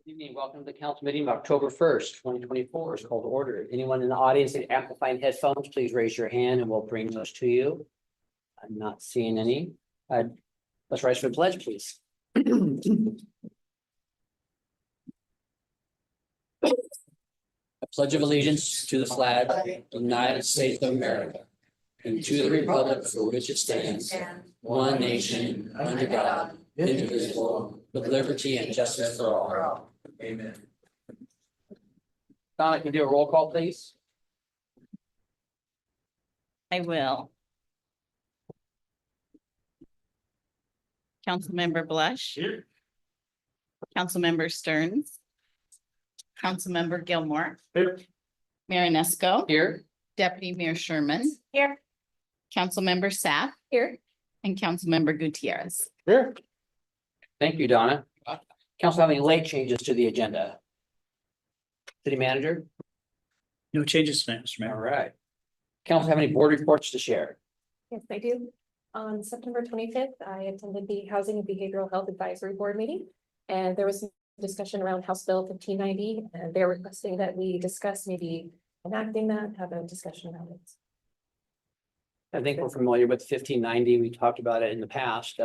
Evening, welcome to the council meeting of October 1st, 2024 is called to order. Anyone in the audience with amplifying headphones, please raise your hand and we'll bring those to you. I'm not seeing any. Let's rise for the pledge, please. A pledge of allegiance to the flag of the United States of America and to the republic for which it stands, one nation, under God, indivisible, with liberty and justice for all. Amen. Donna, can you do a roll call, please? I will. Councilmember Blush. Here. Councilmember Stearns. Councilmember Gilmore. Here. Mayor Nesco. Here. Deputy Mayor Sherman. Here. Councilmember Sapp. Here. And Councilmember Gutierrez. Here. Thank you, Donna. Council have any late changes to the agenda? City manager? No changes tonight, Mr. All Mayor. right. Council have any board reports to share? Yes, I do. On September 25th, I attended the Housing and Behavioral Health Advisory Board meeting. And there was some discussion around House Bill 1590, and they're requesting that we discuss maybe enacting that, have a discussion about it. I think we're familiar with 1590. We talked about it in the past.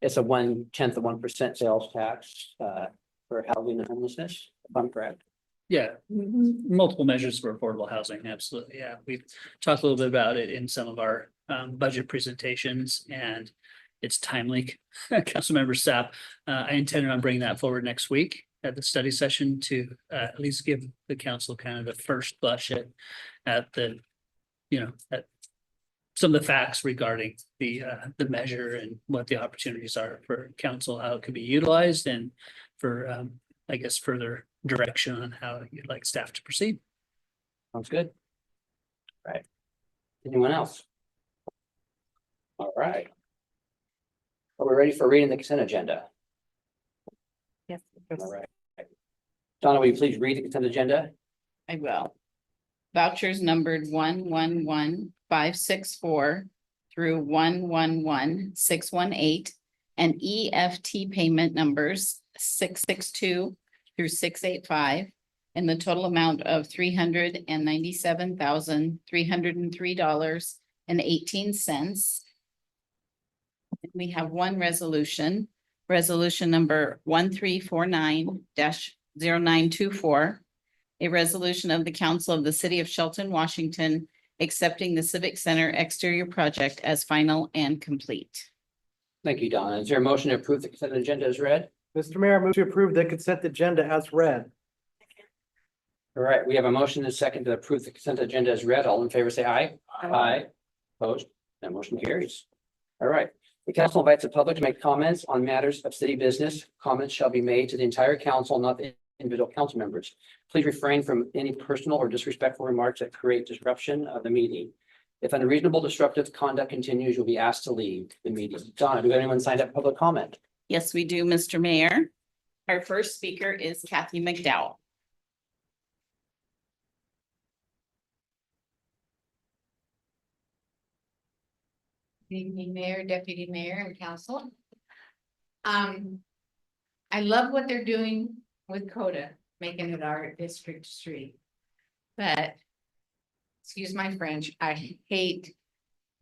It's a 1/10 of 1% sales tax for housing and homelessness, if I'm correct. Yeah, multiple measures for affordable housing, absolutely. Yeah, we've talked a little bit about it in some of our budget presentations and it's timely. Councilmember Sapp, I intended on bringing that forward next week at the study session to at least give the council kind of the first blush at the, at some of the facts regarding the measure and what the opportunities are for council, how it could be utilized and for, I guess, further direction on how you'd like staff to proceed. Sounds good. Right. Anyone else? All right. Are we ready for reading the consent agenda? Yes. All right. Donna, will you please read the consent agenda? I will. Vouchers numbered 111-564 through 111-618 and EFT payment numbers 662 through 685 in the total amount of $397,303.18. We have one resolution, resolution number 1349-0924. A resolution of the Council of the City of Shelton, Washington, accepting the Civic Center exterior project as final and complete. Thank you, Donna. Is there a motion to approve the consent agenda as read? Mr. Mayor, I move to approve the consent agenda as read. All right, we have a motion and a second to approve the consent agenda as read. All in favor, say aye. Aye. Opposed? That motion carries. All right. The council invites the public to make comments on matters of city business. Comments shall be made to the entire council, not the individual council members. Please refrain from any personal or disrespectful remarks that create disruption of the meeting. If unreasonable disruptive conduct continues, you'll be asked to leave the meeting. Donna, do anyone signed up for public comment? Yes, we do, Mr. Mayor. Our first speaker is Kathy McDowell. Good evening, Mayor, Deputy Mayor, and Council. I love what they're doing with CODA, making it our district street. But, excuse my French, I hate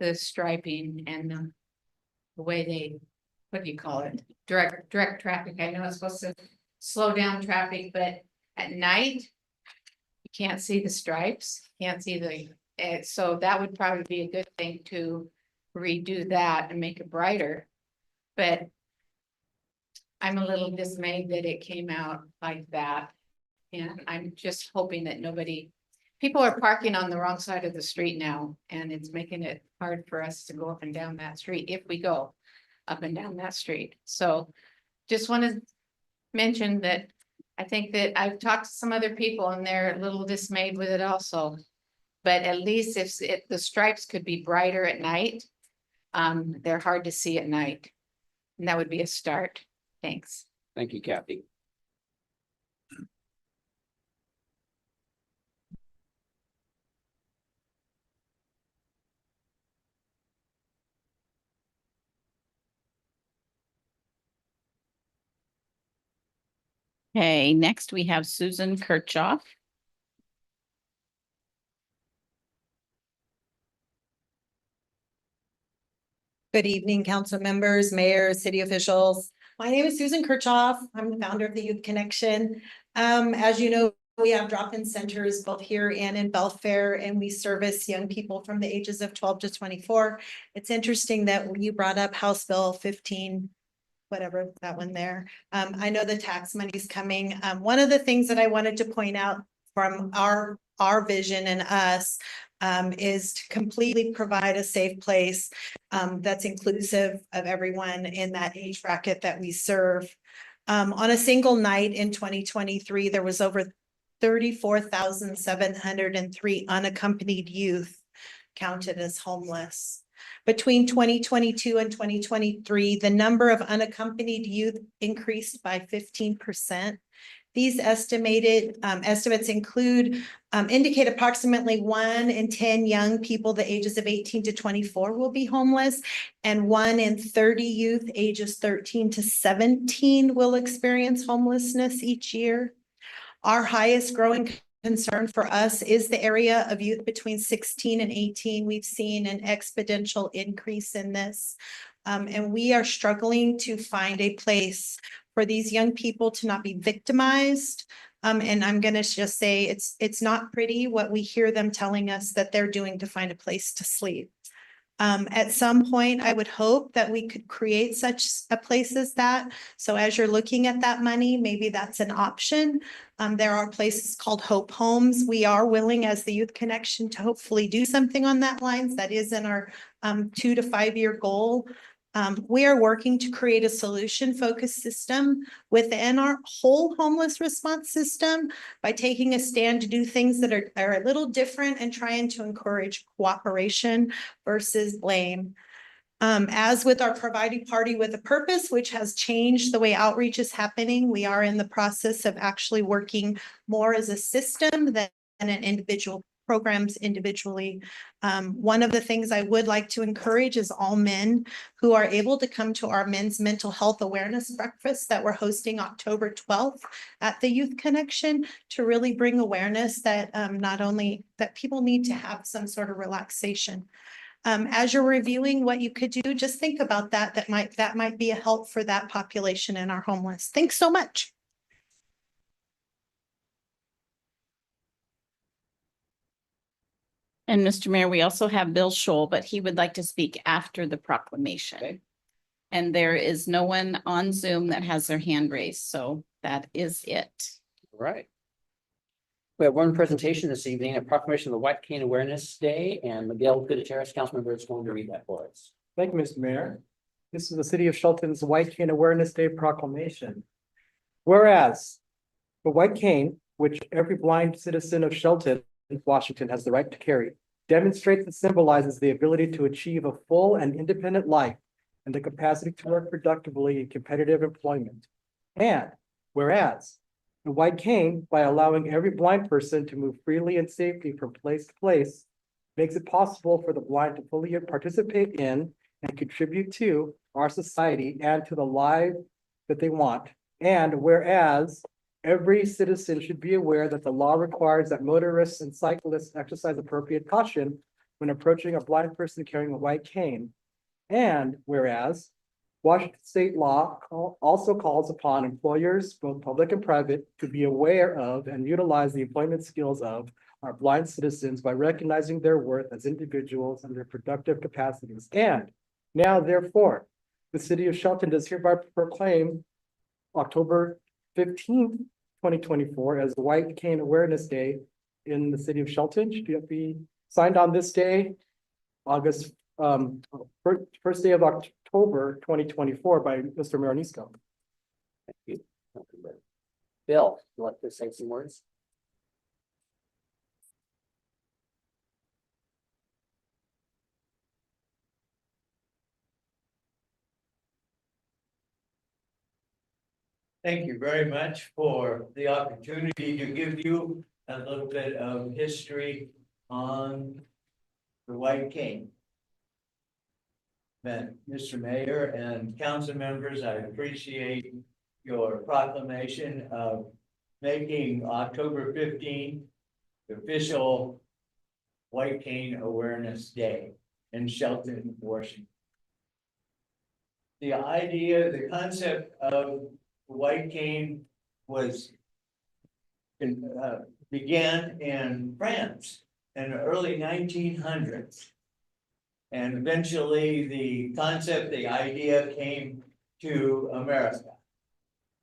the striping and the way they, what do you call it? Direct traffic. I know it's supposed to slow down traffic, but at night, you can't see the stripes, can't see the, so that would probably be a good thing to redo that and make it brighter. But I'm a little dismayed that it came out like that. And I'm just hoping that people are parking on the wrong side of the street now, and it's making it hard for us to go up and down that street if we go up and down that street. So just want to mention that I think that I've talked to some other people and they're a little dismayed with it also. But at least if the stripes could be brighter at night, they're hard to see at night. And that would be a start. Thanks. Thank you, Kathy. Okay, next we have Susan Kirchhoff. Good evening, council members, mayor, city officials. My name is Susan Kirchhoff. I'm the founder of the Youth Connection. As you know, we have drop-in centers both here and in Belfair, and we service young people from the ages of 12 to 24. It's interesting that you brought up House Bill 15, whatever that one there. I know the tax money's coming. One of the things that I wanted to point out from our vision and us is to completely provide a safe place that's inclusive of everyone in that age bracket that we serve. On a single night in 2023, there was over 34,703 unaccompanied youth counted as homeless. Between 2022 and 2023, the number of unaccompanied youth increased by 15%. These estimates indicate approximately 1 in 10 young people the ages of 18 to 24 will be homeless, and 1 in 30 youth ages 13 to 17 will experience homelessness each year. Our highest growing concern for us is the area of youth between 16 and 18. We've seen an exponential increase in this, and we are struggling to find a place for these young people to not be victimized. And I'm going to just say it's not pretty what we hear them telling us that they're doing to find a place to sleep. At some point, I would hope that we could create such a place as that. So as you're looking at that money, maybe that's an option. There are places called Hope Homes. We are willing as the Youth Connection to hopefully do something on that lines. That is in our 2 to 5 year goal. We are working to create a solution-focused system within our whole homeless response system by taking a stand to do things that are a little different and trying to encourage cooperation versus blame. As with our Providing Party with a Purpose, which has changed the way outreach is happening, we are in the process of actually working more as a system than an individual programs individually. One of the things I would like to encourage is all men who are able to come to our men's mental health awareness breakfast that we're hosting October 12th at the Youth Connection to really bring awareness that not only that people need to have some sort of relaxation. As you're reviewing what you could do, just think about that. That might be a help for that population in our homeless. Thanks so much. And Mr. Mayor, we also have Bill Scholl, but he would like to speak after the proclamation. Okay. And there is no one on Zoom that has their hand raised, so that is it. All right. We have one presentation this evening, a proclamation of the White Cane Awareness Day, and Miguel Gutierrez, council member, is going to read that for us. Thank you, Mr. Mayor. This is the City of Shelton's White Cane Awareness Day proclamation. Whereas the white cane, which every blind citizen of Shelton, Washington, has the right to carry, demonstrates and symbolizes the ability to achieve a full and independent life and the capacity to work productively in competitive employment. And whereas the white cane, by allowing every blind person to move freely and safely from place to place, makes it possible for the blind to fully participate in and contribute to our society and to the life that they want. And whereas every citizen should be aware that the law requires that motorists and cyclists exercise appropriate caution when approaching a blind person carrying a white cane. And whereas Washington state law also calls upon employers, both public and private, to be aware of and utilize the employment skills of our blind citizens by recognizing their worth as individuals and their productive capacities. And now, therefore, the city of Shelton does hereby proclaim October 15th, 2024 as the White Cane Awareness Day in the city of Shelton. Should be signed on this day, August first day of October 2024 by Mr. Maronisco. Thank you. Bill, you like to say some words? Thank you very much for the opportunity to give you a little bit of history on the white cane. Mr. Mayor and council members, I appreciate your proclamation of making October 15th the official White Cane Awareness Day in Shelton, Washington. The idea, the concept of white cane was began in France in the early 1900s. And eventually the concept, the idea came to America.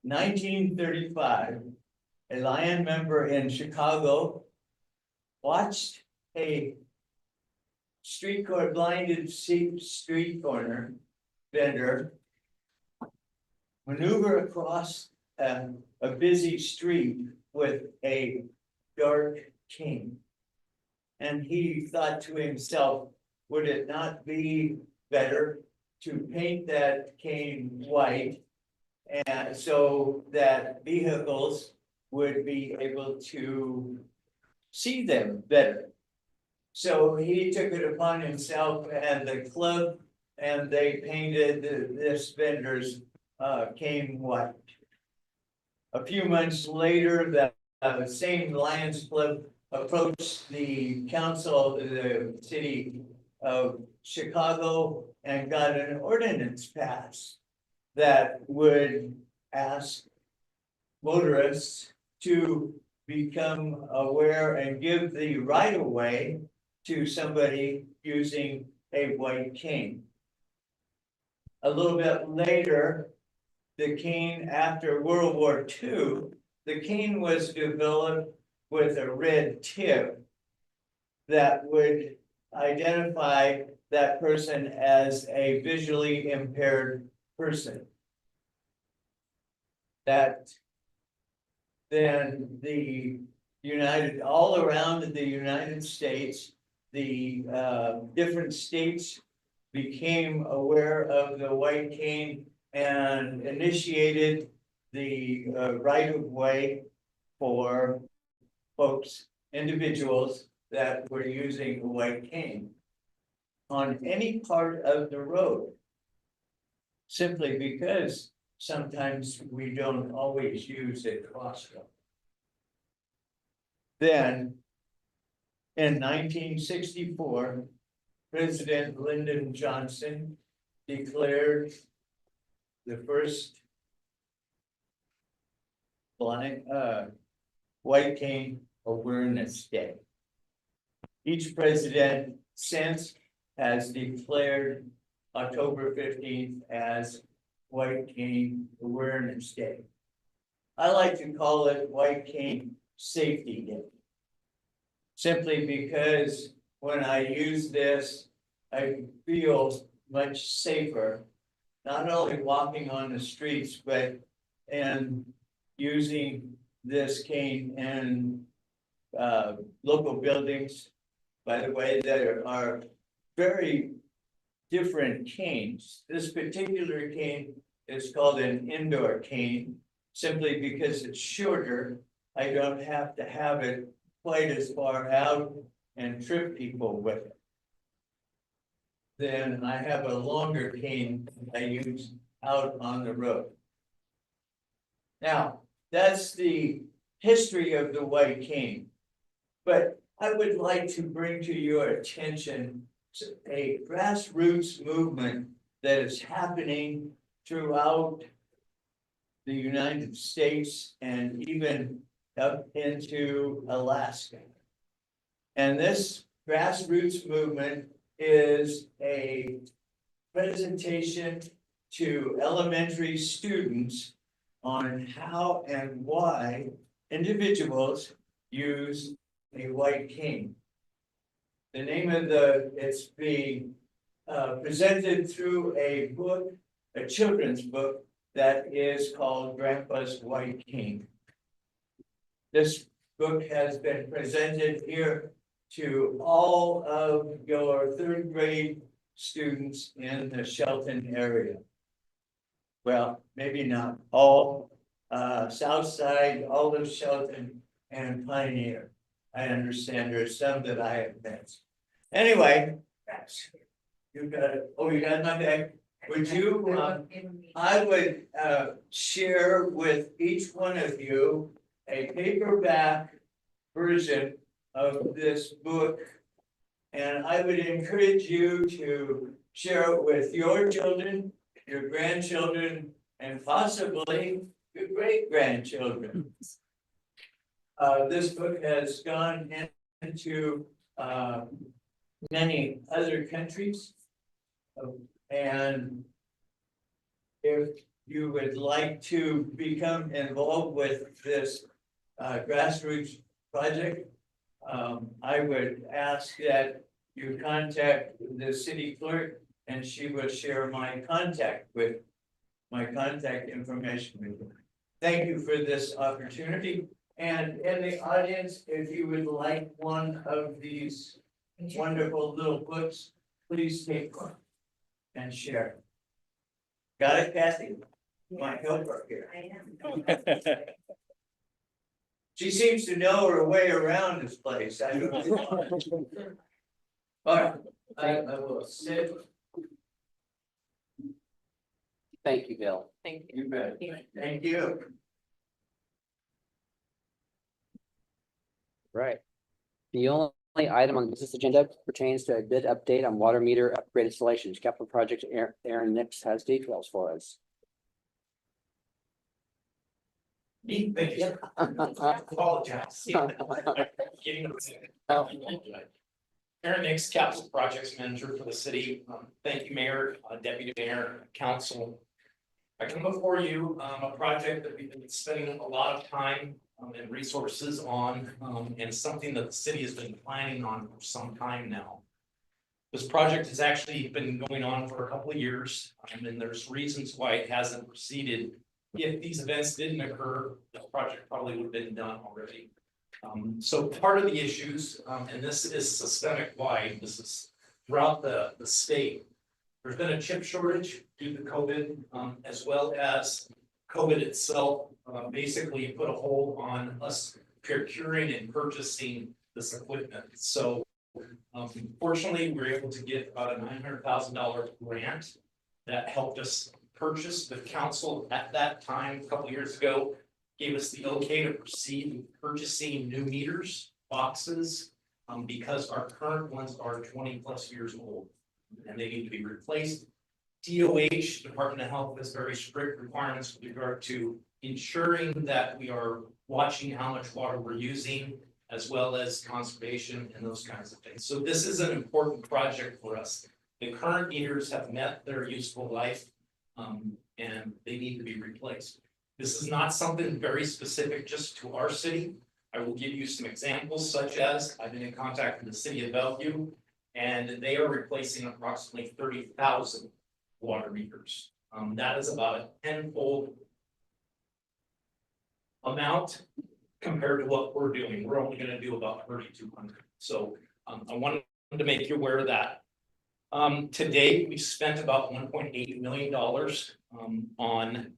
1935, a Lion member in Chicago watched a blinded street corner vendor maneuver across a busy street with a dark cane. And he thought to himself, would it not be better to paint that cane white and so that vehicles would be able to see them better? So he took it upon himself and the club, and they painted this vendor's cane white. A few months later, the same Lions Club approached the council, the city of Chicago, and got an ordinance passed that would ask motorists to become aware and give the right of way to somebody using a white cane. A little bit later, the cane, after World War II, the cane was developed with a red tip that would identify that person as a visually impaired person. That then all around the United States, the different states became aware of the white cane and initiated the right of way for folks, individuals that were using a white cane on any part of the road. Simply because sometimes we don't always use a crosswalk. Then in 1964, President Lyndon Johnson declared the first White Cane Awareness Day. Each president since has declared October 15th as White Cane Awareness Day. I like to call it White Cane Safety Day. Simply because when I use this, I feel much safer, not only walking on the streets, but in using this cane in local buildings. By the way, there are very different canes. This particular cane is called an indoor cane, simply because it's shorter. I don't have to have it quite as far out and trip people with it. Then I have a longer cane I use out on the road. Now, that's the history of the white cane. But I would like to bring to your attention a grassroots movement that is happening throughout the United States and even up into Alaska. And this grassroots movement is a presentation to elementary students on how and why individuals use a white cane. The name of it's being presented through a book, a children's book that is called Grandpa's White Cane. This book has been presented here to all of your third grade students in the Shelton area. Well, maybe not all, South Side, all of Shelton and Pioneer. I understand there's some that I have missed. Anyway, you got it. Oh, you got my bag? would you, I would, share with each one of you a paperback version of this book. And I would encourage you to share it with your children, your grandchildren, and possibly your great grandchildren. This book has gone into, many other countries. And if you would like to become involved with this grassroots project, I would ask that you contact the city clerk and she will share my contact information with you. Thank you for this opportunity. And in the audience, if you would like one of these wonderful little books, please take one and share. Got it, Kathy? My helper here. She seems to know her way around this place. I don't know. All right, I will sit. Thank you, Bill. Thank you. You bet. Thank you. Right. The only item on the business agenda pertains to a bid update on water meter upgrade installations. Capital projects, Aaron Nix has details for us. Thank you. Apologize. Aaron Nix, Capital Projects Manager for the city. Thank you, Mayor, Deputy Mayor, Council. I come before you, a project that we've been spending a lot of time and resources on, and something that the city has been planning on for some time now. This project has actually been going on for a couple of years, and there's reasons why it hasn't proceeded. If these events didn't occur, the project probably would have been done already. So part of the issues, and this is systemic wide, this is throughout the state. There's been a chip shortage due to COVID, as well as COVID itself, basically put a hold on us procuring and purchasing this equipment. So fortunately, we were able to get about a $900,000 grant that helped us purchase. The council at that time, a couple of years ago, gave us the okay to proceed with purchasing new meters, boxes, because our current ones are 20+ years old and they need to be replaced. DOH, Department of Health, has very strict requirements with regard to ensuring that we are watching how much water we're using, as well as conservation and those kinds of things. So this is an important project for us. The current meters have met their useful life, and they need to be replaced. This is not something very specific just to our city. I will give you some examples, such as I've been in contact with the city of Bellevue, and they are replacing approximately 30,000 water meters. That is about a 10-fold amount compared to what we're doing. We're only going to do about 3,200. So I wanted to make you aware of that. To date, we've spent about $1.8 million on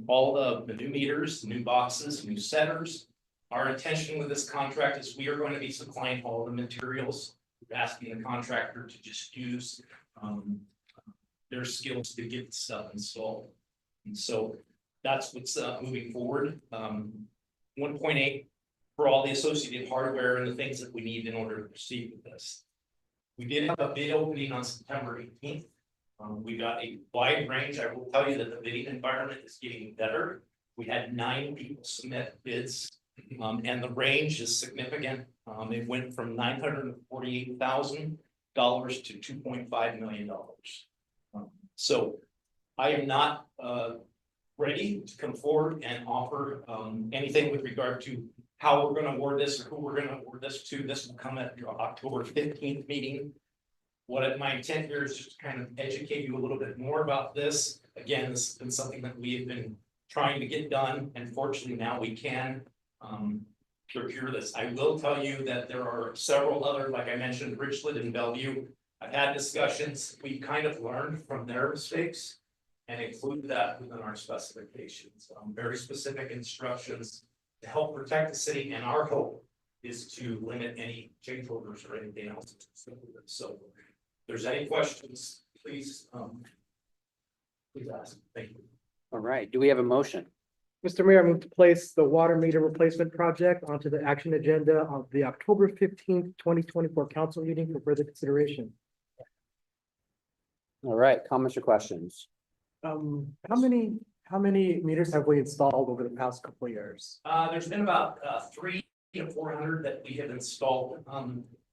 all of the new meters, new boxes, new setters. Our intention with this contract is we are going to be supplying all the materials. We're asking the contractor to just use their skills to get stuff installed. And so that's what's moving forward. 1.8 for all the associated hardware and the things that we need in order to proceed with this. We did have a bid opening on September 18th. We got a wide range. I will tell you that the bidding environment is getting better. We had 9 people submit bids, and the range is significant. It went from $948,000 to $2.5 million. So I am not ready to come forward and offer anything with regard to how we're going to award this or who we're going to award this to. This will come at your October 15th meeting. What my intent here is just to kind of educate you a little bit more about this. Again, this has been something that we have been trying to get done, and fortunately now we can procure this. I will tell you that there are several other, like I mentioned, Richland and Bellevue. I've had discussions. We kind of learned from their mistakes and include that within our specifications. Very specific instructions to help protect the city, and our hope is to limit any change orders or anything else. So if there's any questions, please please ask. Thank you. All right, do we have a motion? Mr. Mayor, I move to place the water meter replacement project onto the action agenda of the October 15th, 2024 council meeting for further consideration. All right, comments or questions? How many meters have we installed over the past couple of years? There's been about 300 to 400 that we have installed.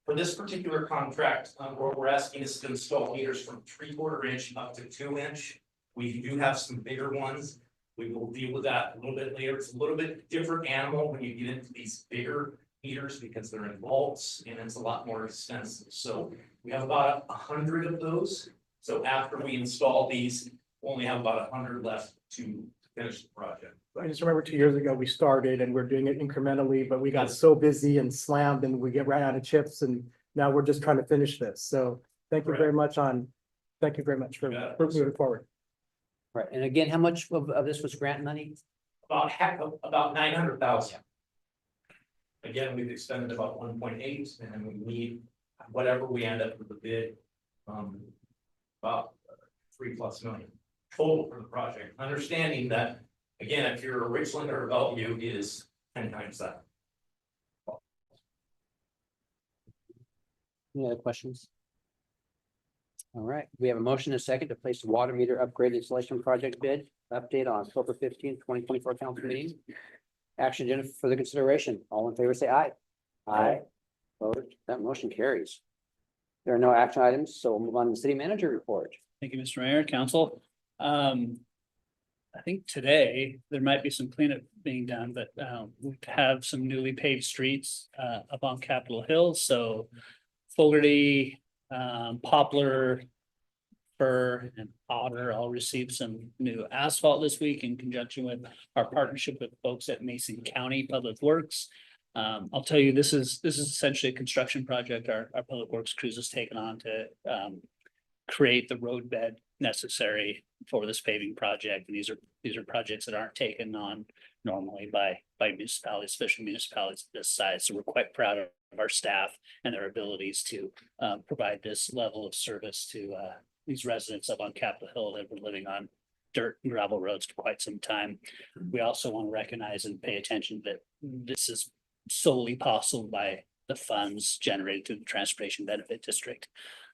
For this particular contract, where we're asking us to install meters from 3/4 inch up to 2 inch. We do have some bigger ones. We will deal with that a little bit later. It's a little bit different animal when you get into these bigger meters because they're in vaults and it's a lot more expensive. So we have about 100 of those. So after we install these, we only have about 100 left to finish the project. I just remember 2 years ago, we started and we're doing it incrementally, but we got so busy and slammed and we get right out of chips and now we're just trying to finish this. So thank you very much thank you very much for moving forward. Right, and again, how much of this was grant money? About 900,000. Again, we've expended about 1.8 and we need whatever we end up with the bid. About 3+ million total for the project, understanding that, again, if your original value is 10 times that. Any other questions? All right, we have a motion and a second to place the water meter upgrade installation project bid update on October 15th, 2024 council meeting. Action agenda for further consideration. All in favor, say aye. Aye. Opposed? That motion carries. There are no action items, so we'll move on to the city manager report. Thank you, Mr. Mayor, council. I think today there might be some cleanup being done, but we have some newly paved streets up on Capitol Hill. So Fogarty, Poplar, Fir, and Otter all received some new asphalt this week in conjunction with our partnership with folks at Mason County Public Works. I'll tell you, this is essentially a construction project our Public Works crews has taken on to create the road bed necessary for this paving project. And these are projects that aren't taken on normally by municipalities, especially municipalities this size. So we're quite proud of our staff and their abilities to provide this level of service to these residents up on Capitol Hill that were living on dirt and gravel roads for quite some time. We also want to recognize and pay attention that this is solely possible by the funds generated through the Transportation Benefit District.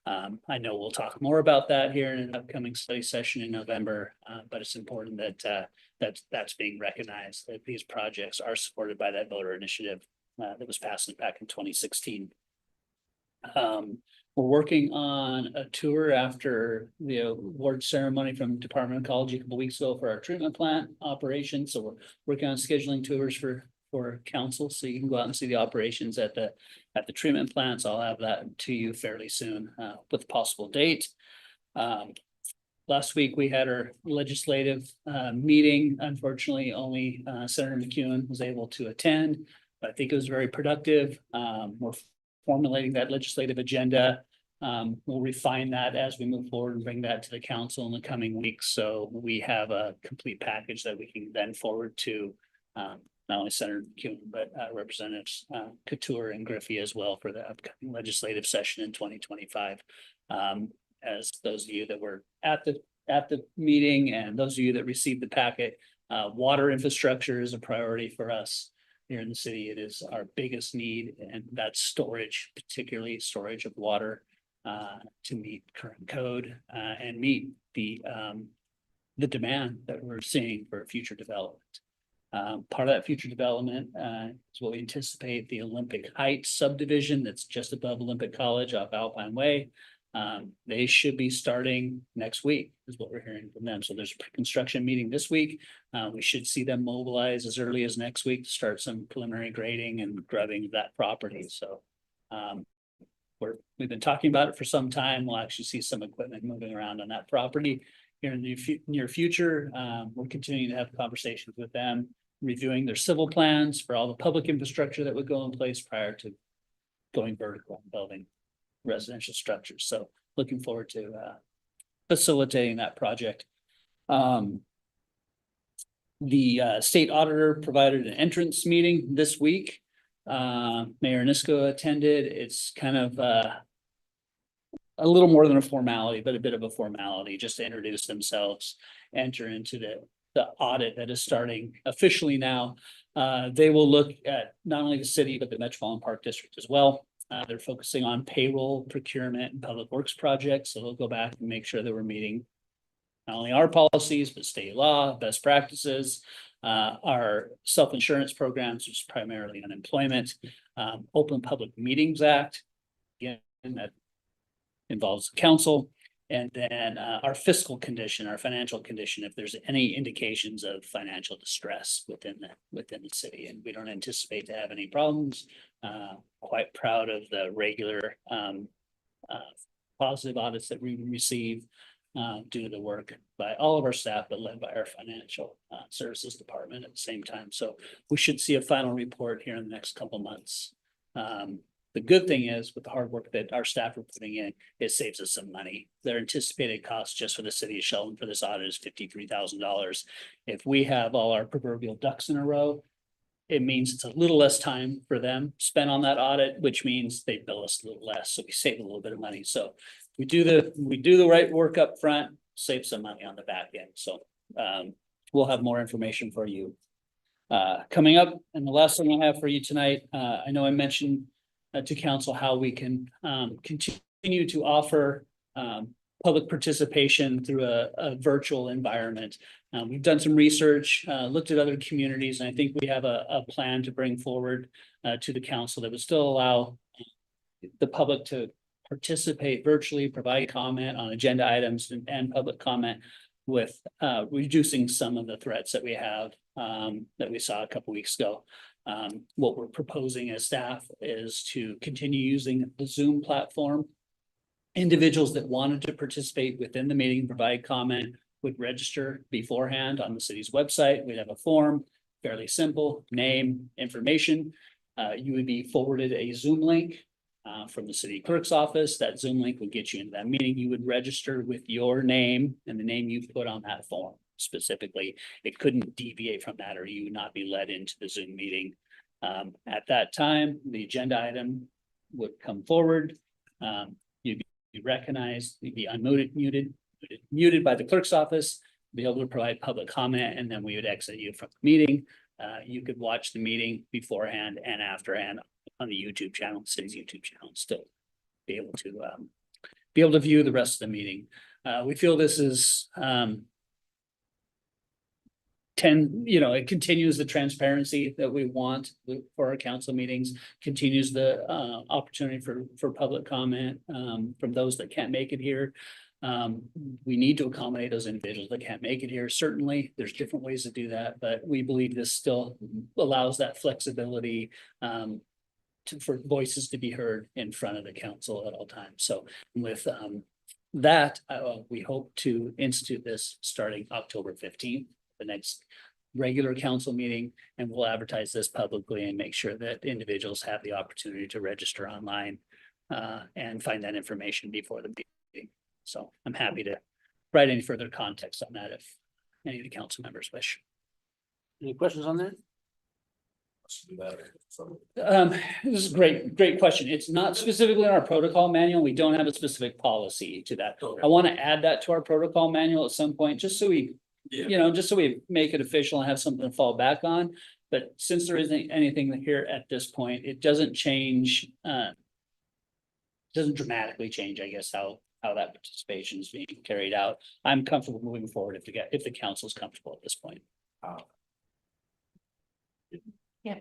I know we'll talk more about that here in an upcoming study session in November, but it's important that that's being recognized, that these projects are supported by that voter initiative that was passed back in 2016. We're working on a tour after the award ceremony from Department of Ecology a couple weeks ago for our treatment plant operation. So we're working on scheduling tours for council, so you can go out and see the operations at the treatment plants. I'll have that to you fairly soon with a possible date. Last week we had our legislative meeting. Unfortunately, only Senator McEwen was able to attend, but I think it was very productive. We're formulating that legislative agenda. We'll refine that as we move forward and bring that to the council in the coming weeks. So we have a complete package that we can then forward to not only Senator McEwen, but Representatives Couture and Griffey as well for the upcoming legislative session in 2025. As those of you that were at the meeting and those of you that received the packet, water infrastructure is a priority for us here in the city. It is our biggest need, and that's storage, particularly storage of water to meet current code and meet the demand that we're seeing for future development. Part of that future development is what we anticipate the Olympic Heights subdivision that's just above Olympic College off Alpine Way. They should be starting next week is what we're hearing from them. So there's a pre-construction meeting this week. We should see them mobilize as early as next week to start some preliminary grading and grubbing of that property. So we've been talking about it for some time. We'll actually see some equipment moving around on that property here in the near future. We're continuing to have conversations with them, reviewing their civil plans for all the public infrastructure that would go in place prior to going vertical and building residential structures. So looking forward to facilitating that project. The state auditor provided an entrance meeting this week. Mayor Nisco attended. It's kind of a little more than a formality, but a bit of a formality, just to introduce themselves, enter into the audit that is starting officially now. They will look at not only the city, but the Metropolitan Park District as well. They're focusing on payroll, procurement, and public works projects, so they'll go back and make sure that we're meeting not only our policies, but state law, best practices, our self-insurance programs, which is primarily unemployment, Open Public Meetings Act. Again, that involves the council, and then our fiscal condition, our financial condition, if there's any indications of financial distress within the city, and we don't anticipate to have any problems. Quite proud of the regular positive audits that we receive due to the work by all of our staff, but led by our financial services department at the same time. So we should see a final report here in the next couple months. The good thing is with the hard work that our staff are putting in, it saves us some money. Their anticipated cost just for the city of Shelton for this audit is $53,000. If we have all our proverbial ducks in a row, it means it's a little less time for them spent on that audit, which means they bill us a little less. So we save a little bit of money. So we do the right work up front, save some money on the back end. So we'll have more information for you coming up. And the last thing I have for you tonight, I know I mentioned to council how we can continue to offer public participation through a virtual environment. We've done some research, looked at other communities, and I think we have a plan to bring forward to the council that would still allow the public to participate virtually, provide comment on agenda items and public comment with reducing some of the threats that we have that we saw a couple weeks ago. What we're proposing as staff is to continue using the Zoom platform. Individuals that wanted to participate within the meeting, provide comment, would register beforehand on the city's website. We'd have a form, fairly simple, name, information. You would be forwarded a Zoom link from the city clerk's office. That Zoom link would get you into that meeting. You would register with your name and the name you put on that form specifically. It couldn't deviate from that, or you would not be led into the Zoom meeting. At that time, the agenda item would come forward. You'd be recognized, you'd be muted by the clerk's office, be able to provide public comment, and then we would exit you from the meeting. You could watch the meeting beforehand and afterhand on the YouTube channel, city's YouTube channel, still be able to view the rest of the meeting. We feel this is it continues the transparency that we want for our council meetings, continues the opportunity for public comment from those that can't make it here. We need to accommodate those individuals that can't make it here. Certainly, there's different ways to do that, but we believe this still allows that flexibility for voices to be heard in front of the council at all times. So with that, we hope to institute this starting October 15th. The next regular council meeting, and we'll advertise this publicly and make sure that individuals have the opportunity to register online and find that information before the meeting. So I'm happy to provide any further context on that if any of the council members wish. Any questions on that? This is a great question. It's not specifically in our protocol manual. We don't have a specific policy to that. I want to add that to our protocol manual at some point, just so we just so we make it official and have something to fall back on. But since there isn't anything here at this point, it doesn't change, doesn't dramatically change, I guess, how that participation is being carried out. I'm comfortable moving forward if the council is comfortable at this point. Yeah.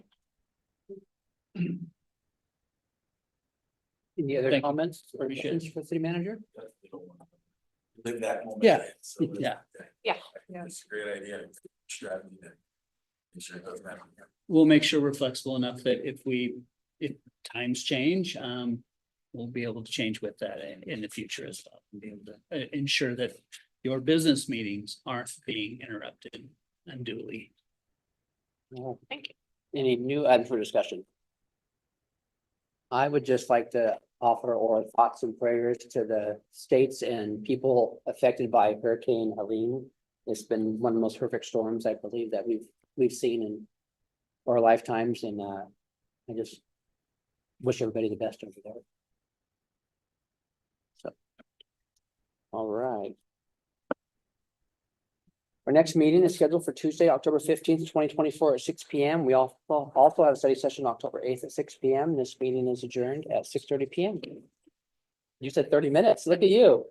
Any other Thank you. comments or Appreciate questions for the city manager? Live that moment. Yeah. So Yeah. Yeah. It's a great idea. Strategy that. Ensure it doesn't happen. We'll make sure we're flexible enough that if times change, we'll be able to change with that in the future as well. And be able to ensure that your business meetings aren't being interrupted unduly. Thank you. Any new items for discussion? I would just like to offer our thoughts and prayers to the states and people affected by Hurricane Helene. It's been one of the most perfect storms, I believe, that we've seen in our lifetimes, and I just wish everybody the best over there. So All right. Our next meeting is scheduled for Tuesday, October 15th, 2024 at 6 P.M. We also have a study session October 8th at 6 P.M. This meeting is adjourned at 6:30 P.M. You said 30 minutes. Look at you.